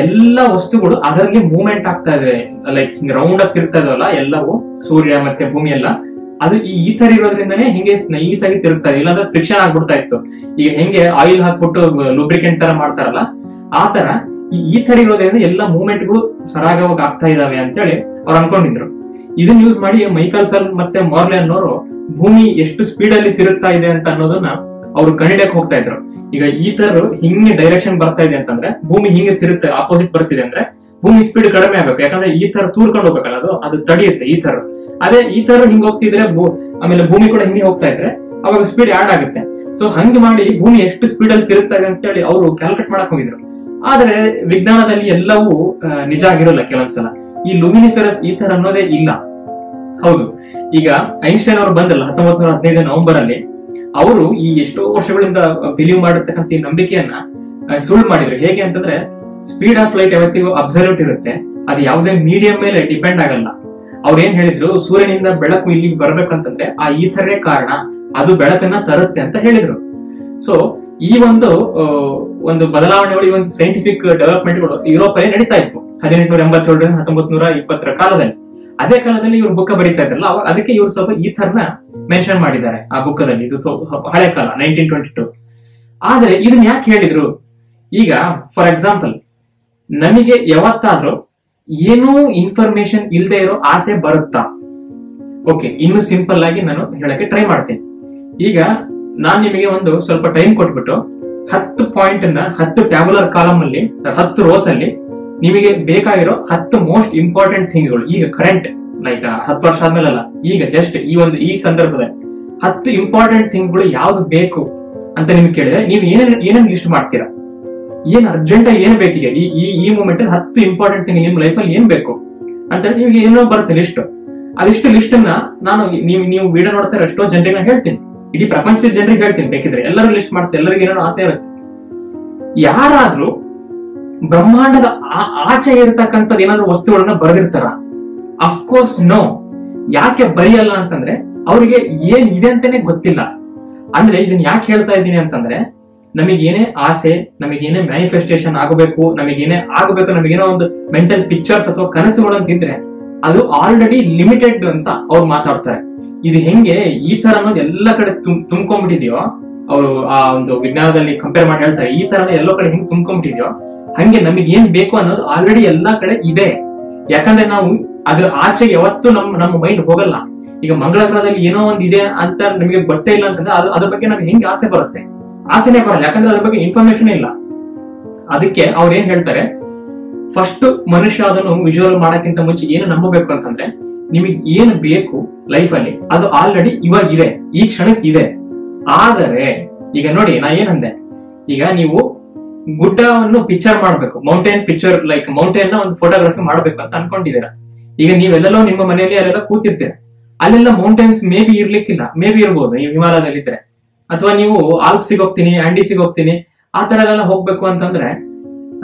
ಎಲ್ಲ ವಸ್ತುಗಳು ಅದರಲ್ಲಿ ಮೂವ್ಮೆಂಟ್ ಆಗ್ತಾ ಇದೆ, ಲೈಕ್ ಹಿಂಗ್ ರೌಂಡ್ ಆಗಿ ತಿರುಗ್ತಾ ಇದಾವಲ್ಲ ಎಲ್ಲವೂ, ಸೂರ್ಯ ಮತ್ತೆ ಭೂಮಿ ಎಲ್ಲ, ಅದು ಈ ತರ ಇರೋದ್ರಿಂದನೇ ಹಿಂಗೆ ನೈಸ್ ಆಗಿ ತಿರುಗ್ತಾ ಇದೆ, ಇಲ್ಲಾಂದ್ರೆ ಫ್ರಿಕ್ಷನ್ ಆಗ್ಬಿಡ್ತಾ ಇತ್ತು. ಈಗ ಹೆಂಗೆ ಆಯಿಲ್ ಹಾಕ್ಬಿಟ್ಟು ಲೂಬ್ರಿಕೆಂಟ್ ತರ ಮಾಡ್ತಾರಲ್ಲ ಆ ತರ ಈ ತರ ಇರೋದ್ರಿಂದ ಎಲ್ಲ ಮೂವ್ಮೆಂಟ್ ಗಳು ಸರಾಗವಾಗಿ ಆಗ್ತಾ ಇದಾವೆ ಅಂತೇಳಿ ಅವ್ರು ಅನ್ಕೊಂಡಿದ್ರು. ಇದನ್ನ ಯೂಸ್ ಮಾಡಿ ಮೈಕಲ್ ಸೆಲ್ ಮತ್ತೆ ಮಾರ್ಲೆ ಅನ್ನೋರು ಭೂಮಿ ಎಷ್ಟು ಸ್ಪೀಡ್ ಅಲ್ಲಿ ತಿರುಗ್ತಾ ಇದೆ ಅಂತ ಅನ್ನೋದನ್ನ ಅವ್ರು ಕಂಡಿಡಿಯಕ್ ಹೋಗ್ತಾ ಇದ್ರು. ಈಗ ಈ ತರ ಹಿಂಗೆ ಡೈರೆಕ್ಷನ್ ಬರ್ತಾ ಇದೆ ಅಂತಂದ್ರೆ ಭೂಮಿ ಹಿಂಗೆ ತಿರುಗ್ತಾ ಆಪೋಸಿಟ್ ಬರ್ತಿದೆ ಅಂದ್ರೆ ಭೂಮಿ ಸ್ಪೀಡ್ ಕಡಿಮೆ ಆಗ್ಬೇಕು, ಯಾಕಂದ್ರೆ ಈ ತರ ತೂರ್ಕೊಂಡು ಹೋಗ್ಬೇಕಲ್ಲ ಅದು ತಡೆಯುತ್ತೆ ಈ ತರ. ಅದೇ ಈ ತರ ಹಿಂಗ್ ಹೋಗ್ತಿದ್ರೆ ಆಮೇಲೆ ಭೂಮಿ ಕೂಡ ಹಿಂಗೆ ಹೋಗ್ತಾ ಇದ್ರೆ ಅವಾಗ ಸ್ಪೀಡ್ ಆಡ್ ಆಗುತ್ತೆ. ಸೊ ಹಂಗೆ ಮಾಡಿ ಭೂಮಿ ಎಷ್ಟು ಸ್ಪೀಡ್ ಅಲ್ಲಿ ತಿರುಗ್ತಾ ಇದೆ ಅಂತ ಹೇಳಿ ಅವರು ಕ್ಯಾಲ್ಕುಲೇಟ್ ಮಾಡಕ್ ಹೋಗಿದ್ರು. ಆದ್ರೆ ವಿಜ್ಞಾನದಲ್ಲಿ ಎಲ್ಲವೂ ನಿಜ ಆಗಿರಲ್ಲ. ಕೆಲವೊಂದ್ಸಲ ಈ ಲುಮಿನಿಫೆರಸ್ ಈ ತರ ಅನ್ನೋದೇ ಇಲ್ಲ. ಹೌದು, ಈಗ ಐನ್ಸ್ಟೈನ್ ಅವರು ಬಂದಲ್ಲ 1915 ನವೆಂಬರ್ ಅಲ್ಲಿ, ಅವರು ಈ ಎಷ್ಟೋ ವರ್ಷಗಳಿಂದ ಬಿಲೀವ್ ಮಾಡಿರ್ತಕ್ಕಂಥ ಈ ನಂಬಿಕೆಯನ್ನ ಸುಳ್ಳು ಮಾಡಿದ್ರು. ಹೇಗೆ ಅಂತಂದ್ರೆ ಸ್ಪೀಡ್ ಆಫ್ ಲೈಟ್ ಯಾವತ್ತಿಗೂ ಅಬ್ಸಲ್ಯೂಟ್ ಇರುತ್ತೆ, ಅದು ಯಾವುದೇ ಮೀಡಿಯಂ ಮೇಲೆ ಡಿಪೆಂಡ್ ಆಗಲ್ಲ. ಅವ್ರು ಏನ್ ಹೇಳಿದ್ರು, ಸೂರ್ಯನಿಂದ ಬೆಳಕು ಇಲ್ಲಿಗೆ ಬರ್ಬೇಕಂತಂದ್ರೆ ಆ ಈಥರೇ ಕಾರಣ, ಅದು ಬೆಳಕನ್ನ ತರುತ್ತೆ ಅಂತ ಹೇಳಿದ್ರು. ಸೊ ಈ ಒಂದು ಬದಲಾವಣೆಗಳು, ಈ ಒಂದು ಸೈಂಟಿಫಿಕ್ ಡೆವಲಪ್ಮೆಂಟ್ಗಳು ಯುರೋಪ್ ಅಲ್ಲಿ ನಡೀತಾ ಇತ್ತು 1887 1920 ಕಾಲದಲ್ಲಿ. ಅದೇ ಕಾಲದಲ್ಲಿ ಇವ್ರು ಬುಕ್ ಬರೀತಾ ಇದ್ರಲ್ಲ, ಅದಕ್ಕೆ ಇವ್ರು ಸ್ವಲ್ಪ ಈ ತರನ ಮೆನ್ಷನ್ ಮಾಡಿದ್ದಾರೆ ಆ ಬುಕ್ಕದಲ್ಲಿ. ಇದು ಹಳೆ ಕಾಲ 1922. ಆದ್ರೆ ಇದನ್ನ ಯಾಕೆ ಹೇಳಿದ್ರು? ಈಗ ಫಾರ್ ಎಕ್ಸಾಂಪಲ್, ನಮಗೆ ಯಾವತ್ತಾದ್ರೂ ಏನೂ ಇನ್ಫಾರ್ಮೇಶನ್ ಇಲ್ಲದೆ ಇರೋ ಆಸೆ ಬರುತ್ತಾ? ಓಕೆ, ಇನ್ನು ಸಿಂಪಲ್ ಆಗಿ ನಾನು ಹೇಳಕ್ಕೆ ಟ್ರೈ ಮಾಡ್ತೀನಿ. ಈಗ ನಾನ್ ನಿಮಗೆ ಒಂದು ಸ್ವಲ್ಪ ಟೈಮ್ ಕೊಟ್ಬಿಟ್ಟು 10 ಪಾಯಿಂಟ್ ಅನ್ನ 10 ಟ್ಯಾಬುಲರ್ ಕಾಲಮ್ ಅಲ್ಲಿ 10 ರೋಸ್ ಅಲ್ಲಿ ನಿಮಗೆ ಬೇಕಾಗಿರೋ 10 ಮೋಸ್ಟ್ ಇಂಪಾರ್ಟೆಂಟ್ ಥಿಂಗ್ಗಳು, ಈಗ ಕರೆಂಟ್ ಲೈಕ್ 10 ವರ್ಷ ಆದ್ಮೇಲಲ್ಲ, ಈಗ ಜಸ್ಟ್ ಈ ಸಂದರ್ಭದಲ್ಲಿ 10 ಇಂಪಾರ್ಟೆಂಟ್ ಥಿಂಗ್ಗಳು ಯಾವ್ದು ಬೇಕು ಅಂತ ನಿಮ್ಗೆ ಕೇಳಿದ್ರೆ ನೀವು ಏನೇನ್ ಲಿಸ್ಟ್ ಮಾಡ್ತೀರಾ? ಏನ್ ಅರ್ಜೆಂಟ್ ಆಗಿ ಏನ್ ಬೇಕೀಗ ಈ ಮೂಮೆಂಟ್ ಅಲ್ಲಿ 10 ಇಂಪಾರ್ಟೆಂಟ್ ಥಿಂಗ್ ನಿಮ್ ಲೈಫ್ ಅಲ್ಲಿ ಏನ್ ಬೇಕು ಅಂತ ನಿಮ್ಗೆ ಏನೋ ಬರುತ್ತೆ ಲಿಸ್ಟ್. ಅದಿಷ್ಟು ಲಿಸ್ಟ್ ಅನ್ನ ನಾನು ನೀವು ವಿಡಿಯೋ ನೋಡ್ತಾರೆ ಎಷ್ಟೋ ಜನರಿಗೆ ನಾನು ಹೇಳ್ತೀನಿ, ಇಡೀ ಪ್ರಪಂಚದ ಜನರಿಗೆ ಹೇಳ್ತೀನಿ, ಬೇಕಿದ್ರೆ ಎಲ್ಲರೂ ಲಿಸ್ಟ್ ಮಾಡ್ತಾರೆ, ಎಲ್ಲರಿಗೂ ಏನೋ ಆಸೆ ಇರುತ್ತೆ. ಯಾರಾದ್ರೂ ಬ್ರಹ್ಮಾಂಡದ ಆಚೆ ಇರತಕ್ಕಂಥದ್ದು ಏನಾದ್ರು ವಸ್ತುಗಳನ್ನ ಬರೆದಿರ್ತಾರ? Of course no. ಯಾಕೆ ಬರೆಯಲ್ಲ ಅಂತಂದ್ರೆ ಅವರಿಗೆ ಏನ್ ಇದೆ ಅಂತಾನೆ ಗೊತ್ತಿಲ್ಲ. ಅಂದ್ರೆ ಇದನ್ನ ಯಾಕೆ ಹೇಳ್ತಾ ಇದ್ದೀನಿ ಅಂತಂದ್ರೆ, ನಮಗೇನೇ ಆಸೆ, ನಮಗೇನೇ ಮ್ಯಾನಿಫೆಸ್ಟೇಷನ್ ಆಗಬೇಕು, ನಮಗೇನೋ ಒಂದು ಮೆಂಟಲ್ ಪಿಕ್ಚರ್ಸ್ ಅಥವಾ ಕನಸುಗಳು ಅಂತಿದ್ರೆ ಅದು ಆಲ್ರೆಡಿ ಲಿಮಿಟೆಡ್ ಅಂತ ಅವ್ರು ಮಾತಾಡ್ತಾರೆ. ಇದು ಹೆಂಗೆ ಈ ತರ ಅನ್ನೋದು ಎಲ್ಲ ಕಡೆ ತುಂಬ್ಕೊಂಡ್ಬಿಟ್ಟಿದ್ಯೋ, ಅವರು ಆ ಒಂದು ವಿಜ್ಞಾನದಲ್ಲಿ ಕಂಪೇರ್ ಮಾಡಿ ಹೇಳ್ತಾರೆ, ಈ ತರ ಎಲ್ಲೋ ಕಡೆ ಹೆಂಗ್ ತುಂಬ್ಕೊಂಡ್ಬಿಟ್ಟಿದ್ಯೋ ಹಂಗೆ ನಮಗೆ ಏನ್ ಬೇಕು ಅನ್ನೋದು ಆಲ್ರೆಡಿ ಎಲ್ಲಾ ಕಡೆ ಇದೆ. ಯಾಕಂದ್ರೆ ನಾವು ಅದ್ರ ಆಚೆ ಯಾವತ್ತೂ ನಮ್ಮ ಮೈಂಡ್ ಹೋಗಲ್ಲ. ಈಗ ಮಂಗಳ ಗ್ರಹದಲ್ಲಿ ಏನೋ ಒಂದ್ ಇದೆ ಅಂತ ನಮಗೆ ಗೊತ್ತೇ ಇಲ್ಲ ಅಂತಂದ್ರೆ ಅದ್ರ ಬಗ್ಗೆ ನಮ್ಗೆ ಹೆಂಗೆ ಆಸೆ ಬರುತ್ತೆ? ಆಸೆನೆ ಬರಲ್ಲ, ಯಾಕಂದ್ರೆ ಅದ್ರ ಬಗ್ಗೆ ಇನ್ಫಾರ್ಮೇಶನ್ ಇಲ್ಲ. ಅದಕ್ಕೆ ಅವ್ರು ಏನ್ ಹೇಳ್ತಾರೆ, ಫಸ್ಟ್ ಮನುಷ್ಯ ಅದನ್ನು ವಿಜುವಲ್ ಮಾಡಕ್ಕಿಂತ ಮುಂಚೆ ಏನು ನಂಬಬೇಕು ಅಂತಂದ್ರೆ, ನಿಮಗೆ ಏನು ಬೇಕು ಲೈಫ್ ಅಲ್ಲಿ ಅದು ಆಲ್ರೆಡಿ ಇವಾಗ ಇದೆ, ಈ ಕ್ಷಣಕ್ಕೆ ಇದೆ. ಆದರೆ ಈಗ ನೋಡಿ, ನಾ ಏನಂದೆ, ಈಗ ನೀವು ಗುಡ್ಡವನ್ನು ಪಿಕ್ಚರ್ ಮಾಡ್ಬೇಕು, ಮೌಂಟೇನ್ ಪಿಕ್ಚರ್, ಲೈಕ್ ಮೌಂಟೇನ್ ನ ಒಂದು ಫೋಟೋಗ್ರಫಿ ಮಾಡ್ಬೇಕು ಅಂತ ಅನ್ಕೊಂಡಿದ್ದೀರಾ. ಈಗ ನೀವೆಲ್ಲೋ ನಿಮ್ಮ ಮನೆಯಲ್ಲಿ ಅಲ್ಲೆಲ್ಲ ಕೂತಿರ್ತೀರ, ಅಲ್ಲೆಲ್ಲ ಮೌಂಟೇನ್ಸ್ ಮೇ ಬಿ ಇರ್ಲಿಕ್ಕಿಲ್ಲ, ಮೇ ಬಿ ಇರ್ಬೋದು ನೀವು ಹಿಮಾಲಯದಲ್ಲಿ ಇದ್ರೆ, ಅಥವಾ ನೀವು ಆಲ್ಪ್ಸಿಗೆ ಹೋಗ್ತೀನಿ, ಆಂಡೀಸಿಗೆ ಹೋಗ್ತೀನಿ, ಆ ತರ ಎಲ್ಲ ಹೋಗ್ಬೇಕು ಅಂತಂದ್ರೆ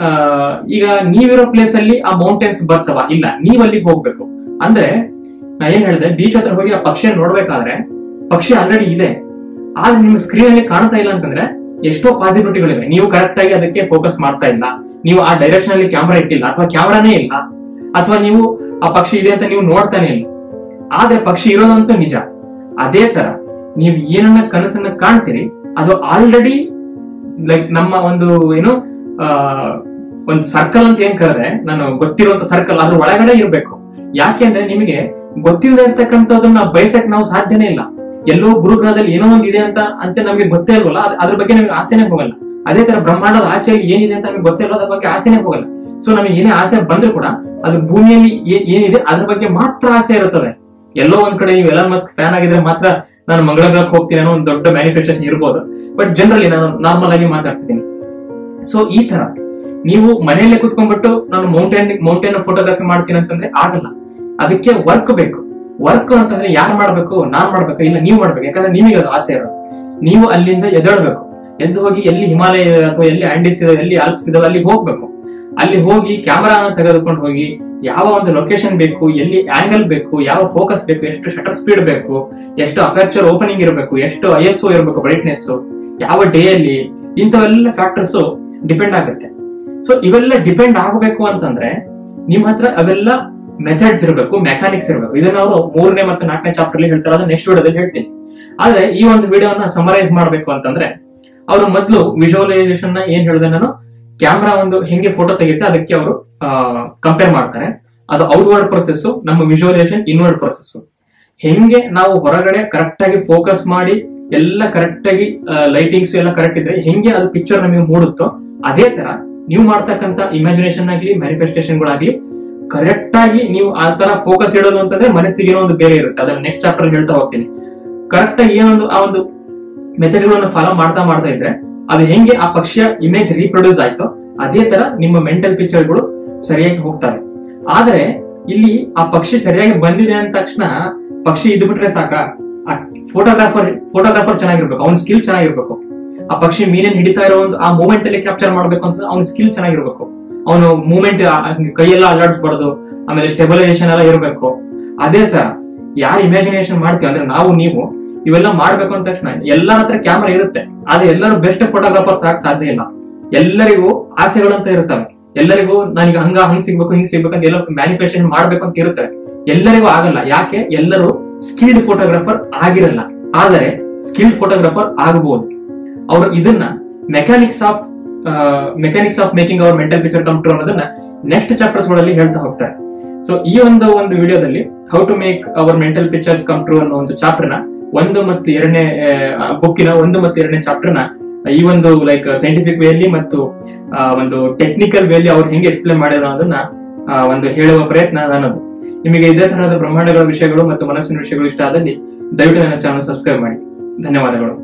ಈಗ ನೀವಿರೋ ಪ್ಲೇಸ್ ಅಲ್ಲಿ ಆ ಮೌಂಟೇನ್ಸ್ ಬರ್ತವ? ಇಲ್ಲ, ನೀವ್ ಅಲ್ಲಿಗೆ ಹೋಗ್ಬೇಕು. ಅಂದ್ರೆ ನಾ ಏನ್ ಹೇಳಿದೆ, ಬೀಚ್ ಹತ್ರ ಹೋಗಿ ಆ ಪಕ್ಷಿಯನ್ನು ನೋಡ್ಬೇಕಾದ್ರೆ ಪಕ್ಷಿ ಆಲ್ರೆಡಿ ಇದೆ, ಆದ್ರೆ ನಿಮ್ ಸ್ಕ್ರೀನ್ ಅಲ್ಲಿ ಕಾಣ್ತಾ ಇಲ್ಲ ಅಂತಂದ್ರೆ ಎಷ್ಟೋ ಪಾಸಿಬಿಲಿಟಿಗಳಿವೆ. ನೀವು ಕರೆಕ್ಟ್ ಆಗಿ ಅದಕ್ಕೆ ಫೋಕಸ್ ಮಾಡ್ತಾ ಇಲ್ಲ, ನೀವು ಆ ಡೈರೆಕ್ಷನ್ ಅಲ್ಲಿ ಕ್ಯಾಮ್ರಾ ಇಟ್ಟಿಲ್ಲ, ಅಥವಾ ಕ್ಯಾಮ್ರಾನೇ ಇಲ್ಲ, ಅಥವಾ ನೀವು ಆ ಪಕ್ಷಿ ಇದೆ ಅಂತ ನೀವು ನೋಡ್ತಾನೆ ಇಲ್ಲ. ಆದ್ರೆ ಪಕ್ಷಿ ಇರೋದಂತೂ ನಿಜ. ಅದೇ ತರ ನೀವು ಏನನ್ನ ಕನಸನ್ನ ಕಾಣ್ತೀರಿ ಅದು ಆಲ್ರೆಡಿ ಲೈಕ್ ನಮ್ಮ ಒಂದು ಏನು ಒಂದು ಸರ್ಕಲ್ ಅಂತ ಏನ್ ಕರೆದ್ರೆ, ನಾನು ಗೊತ್ತಿರುವಂತ ಸರ್ಕಲ್ ಅದ್ರ ಒಳಗಡೆ ಇರ್ಬೇಕು. ಯಾಕೆ ಅಂದ್ರೆ ನಿಮಗೆ ಗೊತ್ತಿಲ್ಲದೆ ಇರ್ತಕ್ಕಂಥದನ್ನ ಬಯಸಕ್ ನಾವು ಸಾಧ್ಯನೇ ಇಲ್ಲ. ಎಲ್ಲೋ ಗುರುಗ್ರಹದಲ್ಲಿ ಏನೋ ಒಂದ್ ಇದೆ ಅಂತ ನಮ್ಗೆ ಗೊತ್ತೇ ಇಲ್ವಲ್ಲ, ಅದ್ರ ಬಗ್ಗೆ ನಮಗೆ ಆಸೆನೆ ಹೋಗಲ್ಲ. ಅದೇ ತರ ಬ್ರಹ್ಮಾಂಡದ ಆಚೆಯಲ್ಲಿ ಏನಿದೆ ಅಂತ ನಮಗೆ ಗೊತ್ತೇ ಇಲ್ಲ, ಅದ್ರ ಬಗ್ಗೆ ಆಸೆನೆ ಹೋಗಲ್ಲ. ಸೊ ನಮಗೆ ಏನೇ ಆಸೆ ಬಂದ್ರು ಕೂಡ ಅದು ಭೂಮಿಯಲ್ಲಿ ಏನಿದೆ ಅದ್ರ ಬಗ್ಗೆ ಮಾತ್ರ ಆಸೆ ಇರುತ್ತದೆ. ಎಲ್ಲೋ ಒಂದ್ ಕಡೆ ನೀವು ಎಲಾನ್ ಮಸ್ಕ್ ಫ್ಯಾನ್ ಆಗಿದ್ರೆ ಮಾತ್ರ ನಾನು ಮಂಗಳ ಗ್ರಹಕ್ಕೆ ಹೋಗ್ತೀನಿ ಅನ್ನೋ ಒಂದು ದೊಡ್ಡ ಮ್ಯಾನಿಫೆಸ್ಟೇಷನ್ ಇರ್ಬೋದು, ಬಟ್ ಜನರಲಿ ನಾನು ನಾರ್ಮಲ್ ಆಗಿ ಮಾತಾಡ್ತಿದ್ದೀನಿ. ಸೊ ಈ ತರ ನೀವು ಮನೆಯಲ್ಲೇ ಕುತ್ಕೊಂಡ್ಬಿಟ್ಟು ನಾನು ಮೌಂಟೇನ್ ಫೋಟೋಗ್ರಫಿ ಮಾಡ್ತೀನಿ ಅಂತಂದ್ರೆ ಆಗಲ್ಲ. ಅದಕ್ಕೆ ವರ್ಕ್ ಬೇಕು. ವರ್ಕ್ ಅಂತಂದ್ರೆ ಯಾರು ಮಾಡ್ಬೇಕು? ನಾನ್ ಮಾಡ್ಬೇಕು? ಇಲ್ಲ, ನೀವು ಮಾಡ್ಬೇಕು. ಯಾಕಂದ್ರೆ ನಿಮಗೆ ಅದು ಆಸೆ ಇರೋದು. ನೀವು ಅಲ್ಲಿಂದ ಎದ್ದೇಳ್ಬೇಕು, ಎದ್ದು ಹೋಗಿ ಎಲ್ಲಿ ಹಿಮಾಲಯ ಇದೆ ಅಥವಾ ಎಲ್ಲಿ ಆಂಡೀಸ್ ಇದೆ, ಎಲ್ಲಿ ಆಲ್ಪ್ಸ್ ಇದಾವೆ ಅಲ್ಲಿಗೆ ಹೋಗ್ಬೇಕು. ಅಲ್ಲಿ ಹೋಗಿ ಕ್ಯಾಮರಾನ ತೆಗೆದುಕೊಂಡು ಹೋಗಿ ಯಾವ ಒಂದು ಲೊಕೇಶನ್ ಬೇಕು, ಎಲ್ಲಿ ಆಂಗಲ್ ಬೇಕು, ಯಾವ ಫೋಕಸ್ ಬೇಕು, ಎಷ್ಟು ಶಟರ್ ಸ್ಪೀಡ್ ಬೇಕು, ಎಷ್ಟು ಅಪರ್ಚರ್ ಓಪನಿಂಗ್ ಇರಬೇಕು, ಎಷ್ಟು ISO ಇರಬೇಕು, ಬ್ರೈಟ್ನೆಸ್, ಯಾವ ಡೇ ಅಲ್ಲಿ, ಇಂಥವೆಲ್ಲ ಫ್ಯಾಕ್ಟರ್ಸ್ ಡಿಪೆಂಡ್ ಆಗುತ್ತೆ. ಸೊ ಇವೆಲ್ಲ ಡಿಪೆಂಡ್ ಆಗಬೇಕು ಅಂತಂದ್ರೆ ನಿಮ್ ಹತ್ರ ಅವೆಲ್ಲ ಮೆಥಡ್ಸ್ ಇರಬೇಕು, ಮೆಕ್ಯಾನಿಕ್ಸ್ ಇರಬೇಕು. ಇದನ್ನ ಅವರು 3ನೇ ಮತ್ತು 4ನೇ ಚಾಪ್ಟರ್ ಅಲ್ಲಿ ಹೇಳ್ತಾರೆ, ಅದನ್ನ ನೆಕ್ಸ್ಟ್ ವಿಡಿಯೋದಲ್ಲಿ ಹೇಳ್ತೀನಿ. ಆದ್ರೆ ಈ ಒಂದು ವಿಡಿಯೋನ ಸಮರೈಸ್ ಮಾಡ್ಬೇಕು ಅಂತಂದ್ರೆ ಅವರು ಮೊದಲು ವಿಜುವಲೈಸೇಷನ್ ನ ಏನ್ ಹೇಳಿದೆ ನಾನು, ಕ್ಯಾಮ್ರಾ ಒಂದು ಹೆಂಗೆ ಫೋಟೋ ತೆಗೆಯುತ್ತೆ ಅದಕ್ಕೆ ಅವರು ಕಂಪೇರ್ ಮಾಡ್ತಾರೆ. ಅದು ಔಟ್ವರ್ಡ್ ಪ್ರೊಸೆಸ್, ನಮ್ಮ ವಿಜುವಲೈಸೇಷನ್ ಇನ್ವರ್ಡ್ ಪ್ರೊಸೆಸ್. ಹೆಂಗೆ ನಾವು ಹೊರಗಡೆ ಕರೆಕ್ಟ್ ಆಗಿ ಫೋಕಸ್ ಮಾಡಿ ಎಲ್ಲ ಕರೆಕ್ಟ್ ಆಗಿ ಲೈಟಿಂಗ್ಸ್ ಎಲ್ಲ ಕರೆಕ್ಟ್ ಇದ್ರೆ ಹೆಂಗೆ ಅದು ಪಿಕ್ಚರ್ ನಮಗೆ ಮೂಡುತ್ತೋ, ಅದೇ ತರ ನೀವು ಮಾಡ್ತಕ್ಕಂತ ಇಮ್ಯಾಜಿನೇಷನ್ ಆಗ್ಲಿ ಮ್ಯಾನಿಫೆಸ್ಟೇಷನ್ ಗಳಾಗ್ಲಿ ಕರೆಕ್ಟ್ ಆಗಿ ನೀವು ಆ ತರ ಫೋಕಸ್ ಇಡೋದು ಅಂತಂದ್ರೆ ಮನಸ್ಸಿಗೆ ಏನೋ ಒಂದು ಬೇರೆ ಇರುತ್ತೆ. ಅದನ್ನ ನೆಕ್ಸ್ಟ್ ಚಾಪ್ಟರ್ ಹೇಳ್ತಾ ಹೋಗ್ತೀನಿ. ಕರೆಕ್ಟ್ ಆಗಿ ಏನೊಂದು ಆ ಒಂದು ಮೆಥಡ್ ಗಳನ್ನ ಫಾಲೋ ಮಾಡ್ತಾ ಇದ್ರೆ ಅದು ಹೆಂಗೆ ಆ ಪಕ್ಷಿಯ ಇಮೇಜ್ ರೀಪ್ರೊಡ್ಯೂಸ್ ಆಯ್ತೋ ಅದೇ ತರ ನಿಮ್ಮ ಮೆಂಟಲ್ ಪಿಕ್ಚರ್ ಗಳು ಸರಿಯಾಗಿ ಹೋಗ್ತವೆ. ಆದ್ರೆ ಇಲ್ಲಿ ಆ ಪಕ್ಷಿ ಸರಿಯಾಗಿ ಬಂದಿದೆ ಅಂದ ತಕ್ಷಣ ಪಕ್ಷಿ ಇದ್ದು ಬಿಟ್ರೆ ಸಾಕ? ಫೋಟೋಗ್ರಾಫರ್ ಚೆನ್ನಾಗಿರ್ಬೇಕು, ಅವ್ನ ಸ್ಕಿಲ್ ಚೆನ್ನಾಗಿರ್ಬೇಕು. ಆ ಪಕ್ಷಿ ಮೀನೇನ್ ಹಿಡಿತಾ ಇರೋ ಒಂದು ಆ ಮೂಮೆಂಟ್ ಅಲ್ಲಿ ಕ್ಯಾಪ್ಚರ್ ಮಾಡ್ಬೇಕು ಅಂತ ಅವ್ನ ಸ್ಕಿಲ್ ಚೆನ್ನಾಗಿರ್ಬೇಕು. ಅವನು ಮೂಮೆಂಟ್ ಕೈಯೆಲ್ಲ ಅಲ್ಲಾಡಿಸ್ಬಾರ್ದು, ಆಮೇಲೆ ಸ್ಟೆಬಿಲೈಸೇಷನ್ ಎಲ್ಲ ಇರಬೇಕು. ಅದೇ ತರ ಯಾರು ಇಮ್ಯಾಜಿನೇಷನ್ ಮಾಡ್ತೀವಿ ಅಂದ್ರೆ ನಾವು ನೀವು ಇವೆಲ್ಲ ಮಾಡ್ಬೇಕು ಅಂದ ತಕ್ಷಣ ಎಲ್ಲರ ಹತ್ರ ಕ್ಯಾಮರಾ ಇರುತ್ತೆ, ಆದ್ರೆ ಎಲ್ಲರೂ ಬೆಸ್ಟ್ ಫೋಟೋಗ್ರಾಫರ್ಸ್ ಆಗಕ್ ಸಾಧ್ಯ ಇಲ್ಲ. ಎಲ್ಲರಿಗೂ ಆಸೆಗಳಂತ ಇರ್ತವೆ, ಎಲ್ಲರಿಗೂ ನನಗೆ ಹಂಗ್ ಸಿಗ್ಬೇಕು ಹಿಂಗ್ ಸಿಗ್ಬೇಕಂತ ಎಲ್ಲ ಮ್ಯಾನಿಫೆಸ್ಟೇಷನ್ ಮಾಡ್ಬೇಕು ಅಂತ ಇರುತ್ತೆ. ಎಲ್ಲರಿಗೂ ಆಗಲ್ಲ. ಯಾಕೆ? ಎಲ್ಲರೂ ಸ್ಕಿಲ್ಡ್ ಫೋಟೋಗ್ರಾಫರ್ ಆಗಿರಲ್ಲ, ಆದರೆ ಸ್ಕಿಲ್ಡ್ ಫೋಟೋಗ್ರಾಫರ್ ಆಗಬಹುದು. ಅವರು ಇದನ್ನ mechanics of making our mental picture come true ಅನ್ನೋದನ್ನ ನೆಕ್ಸ್ಟ್ ಚಾಪ್ಟರ್ಸ್ ಗಳಲ್ಲಿ ಹೇಳ್ತಾ ಹೋಗ್ತಾರೆ. ಸೊ ಈ ಒಂದು ವಿಡಿಯೋದಲ್ಲಿ how to make our mental pictures come true ಅನ್ನೋ ಒಂದು ಚಾಪ್ಟರ್ ನ 1 ಮತ್ತು 2ನೇ ಬುಕ್ಕಿನ 1 ಮತ್ತು 2ನೇ ಚಾಪ್ಟರ್ ನ ಈ ಒಂದು ಲೈಕ್ ಸೈಂಟಿಫಿಕ್ ವೇಲಿ ಮತ್ತು ಒಂದು ಟೆಕ್ನಿಕಲ್ ವೇಲಿ ಅವ್ರು ಹೆಂಗೆ ಎಕ್ಸ್ಪ್ಲೇನ್ ಮಾಡಿರೋ ಅನ್ನೋದನ್ನ ಒಂದು ಹೇಳುವ ಪ್ರಯತ್ನ ನನ್ನದು. ನಿಮಗೆ ಇದೇ ತರಹದ ಬ್ರಹ್ಮಾಂಡಗಳ ವಿಷಯಗಳು ಮತ್ತು ಮನಸ್ಸಿನ ವಿಷಯಗಳು ಇಷ್ಟ ಆದಲ್ಲಿ ದಯವಿಟ್ಟು ನನ್ನ ಚಾನಲ್ ಸಬ್ಸ್ಕ್ರೈಬ್ ಮಾಡಿ. ಧನ್ಯವಾದಗಳು.